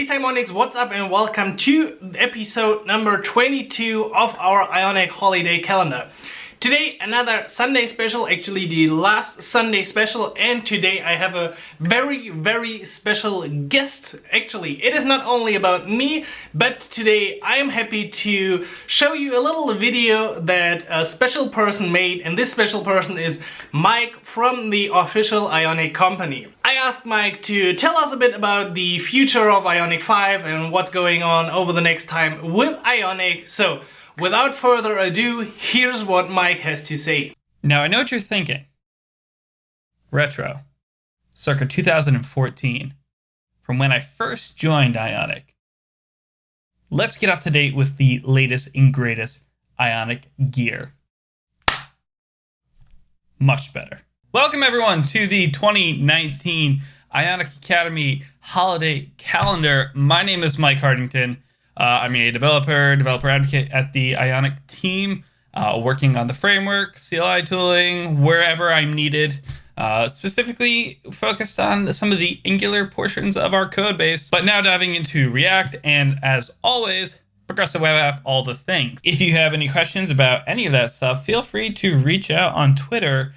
Hey Simonics, what's up and welcome to episode number 22 of our Ionic holiday calendar. Today another Sunday special, actually the last Sunday special, and today I have a very special guest. Actually, it is not only about me, but today I am happy to show you a little video that a special person made, and this special person is Mike from the official Ionic company. I asked Mike to tell us a bit about the future of Ionic 5 and what's going on over the next time with Ionic. So without further ado, here's what Mike has to say. Now, I know what you're thinking. Retro. Circa 2014. From when I first joined Ionic. Let's get up to date with the latest and greatest Ionic gear. Much better. Welcome everyone to the 2019 Ionic Academy holiday calendar. My name is Mike Hardington. I'm a developer advocate at the Ionic team, working on the framework, CLI tooling, wherever I'm needed, specifically focused on some of the Angular portions of our code base, but now diving into React and, as always, progressive web app, all the things. If you have any questions about any of that stuff, feel free to reach out on Twitter.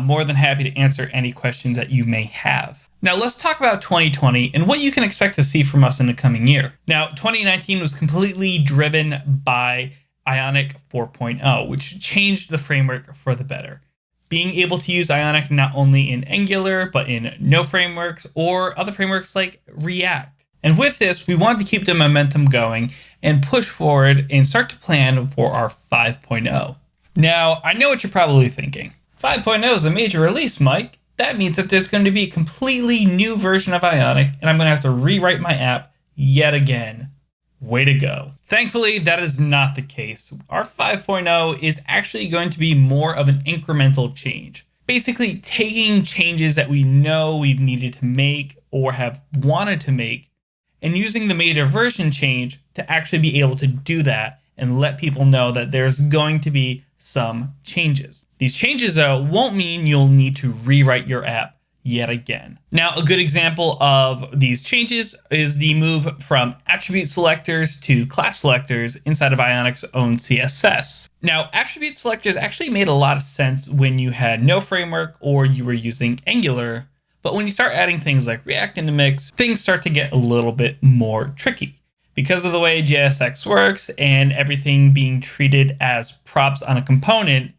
More than happy to answer any questions that you may have. Now let's talk about 2020 and what you can expect to see from us in the coming year. Now 2019 was completely driven by Ionic 4.0, which changed the framework for the better. Being able to use Ionic not only in Angular, but in no frameworks or other frameworks like React. And with this, we wanted to keep the momentum going and push forward and start to plan for our 5.0. Now, I know what you're probably thinking. 5.0 is a major release, Mike. That means that there's going to be a completely new version of Ionic, and I'm going to have to rewrite my app yet again. Way to go. Thankfully, that is not the case. Our 5.0 is actually going to be more of an incremental change. Basically, taking changes that we know we've needed to make or have wanted to make, and using the major version change to actually be able to do that and let people know that there's going to be some changes. These changes, though, won't mean you'll need to rewrite your app yet again. Now, a good example of these changes is the move from attribute selectors to class selectors inside of Ionic's own CSS. Now, attribute selectors actually made a lot of sense when you had no framework or you were using Angular, but when you start adding things like React in the mix, things start to get a little bit more tricky. Because of the way JSX works and everything being treated as props on a component,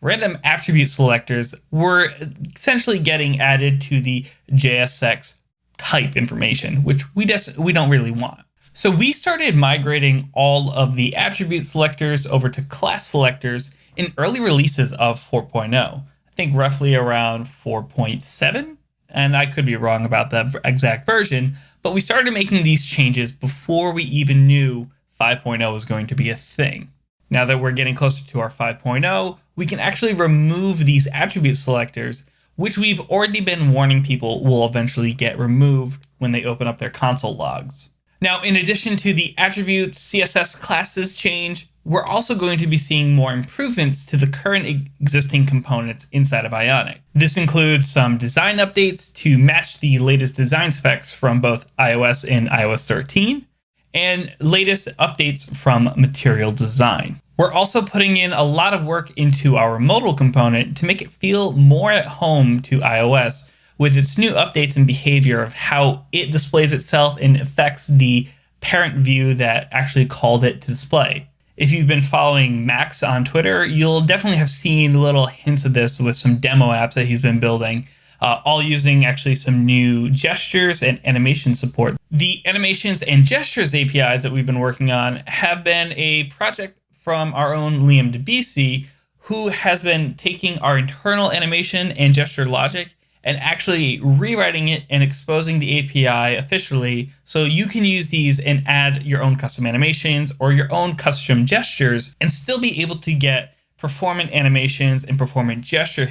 random attribute selectors were essentially getting added to the JSX type information, which we don't really want. So we started migrating all of the attribute selectors over to class selectors in early releases of 4.0. I think roughly around 4.7, and I could be wrong about the exact version, but we started making these changes before we even knew 5.0 was going to be a thing. Now that we're getting closer to our 5.0, we can actually remove these attribute selectors, which we've already been warning people will eventually get removed when they open up their console logs. Now, in addition to the attribute CSS classes change, we're also going to be seeing more improvements to the current existing components inside of Ionic. This includes some design updates to match the latest design specs from both iOS and iOS 13, and latest updates from material design. We're also putting in a lot of work into our modal component to make it feel more at home to iOS with its new updates and behavior of how it displays itself and affects the parent view that actually called it to display. If you've been following Max on Twitter, you'll definitely have seen little hints of this with some demo apps that he's been building, all using actually some new gestures and animation support. The animations and gestures APIs that we've been working on have been a project from our own Liam DeBC, who has been taking our internal animation and gesture logic and actually rewriting it and exposing the API officially so you can use these and add your own custom animations or your own custom gestures and still be able to get performant animations and performant gesture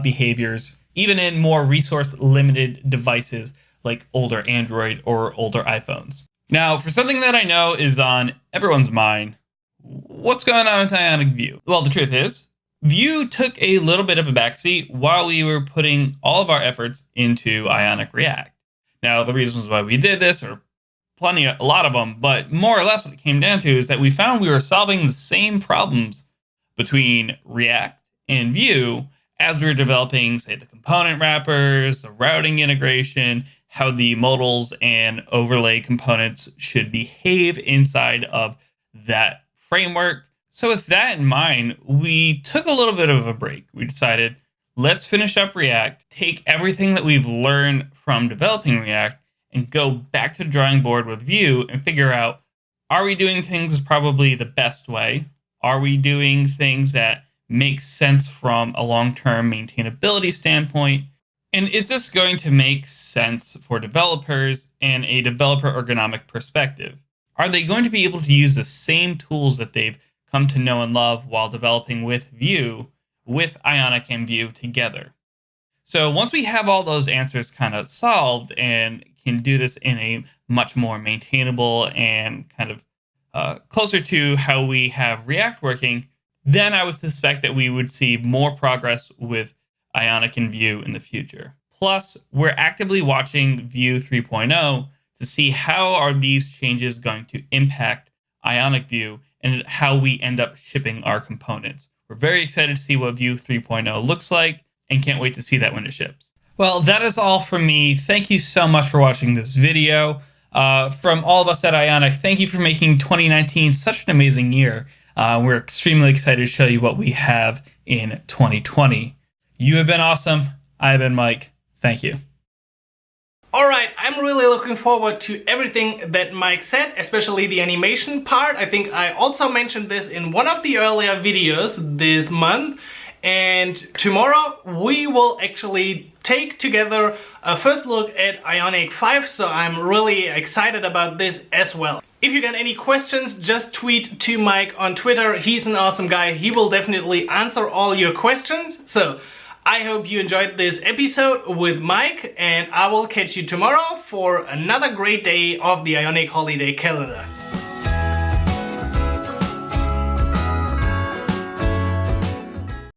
behaviors, even in more resource-limited devices like older Android or older iPhones. Now, for something that I know is on everyone's mind, what's going on with Ionic View? Well, the truth is, Vue took a little bit of a backseat while we were putting all of our efforts into Ionic React. Now, the reasons why we did this are a lot of them, but more or less what it came down to is that we found we were solving the same problems between React and Vue as we were developing, say, the component wrappers, the routing integration, how the modals and overlay components should behave inside of that framework. So with that in mind, we took a little bit of a break. We decided, let's finish up React, take everything that we've learned from developing React, and go back to the drawing board with Vue and figure out, are we doing things probably the best way? Are we doing things that make sense from a long-term maintainability standpoint? And is this going to make sense for developers and a developer ergonomic perspective? Are they going to be able to use the same tools that they've come to know and love while developing with Vue, with Ionic and Vue together? So once we have all those answers kind of solved and can do this in a much more maintainable and kind of closer to how we have React working, then I would suspect that we would see more progress with Ionic and Vue in the future. Plus, we're actively watching Vue 3.0 to see how are these changes going to impact Ionic Vue and how we end up shipping our components. We're very excited to see what Vue 3.0 looks like and can't wait to see that when it ships. Well, that is all from me. Thank you so much for watching this video. From all of us at Ionic, thank you for making 2019 such an amazing year. We're extremely excited to show you what we have in 2020. You have been awesome. I've been Mike. Thank you. All right, I'm really looking forward to everything that Mike said, especially the animation part. I think I also mentioned this in one of the earlier videos this month. And tomorrow we will actually take together a first look at Ionic 5, so I'm really excited about this as well. If you got any questions, just tweet to Mike on Twitter. He's an awesome guy. He will definitely answer all your questions. So I hope you enjoyed this episode with Mike, and I will catch you tomorrow for another great day of the Ionic holiday calendar.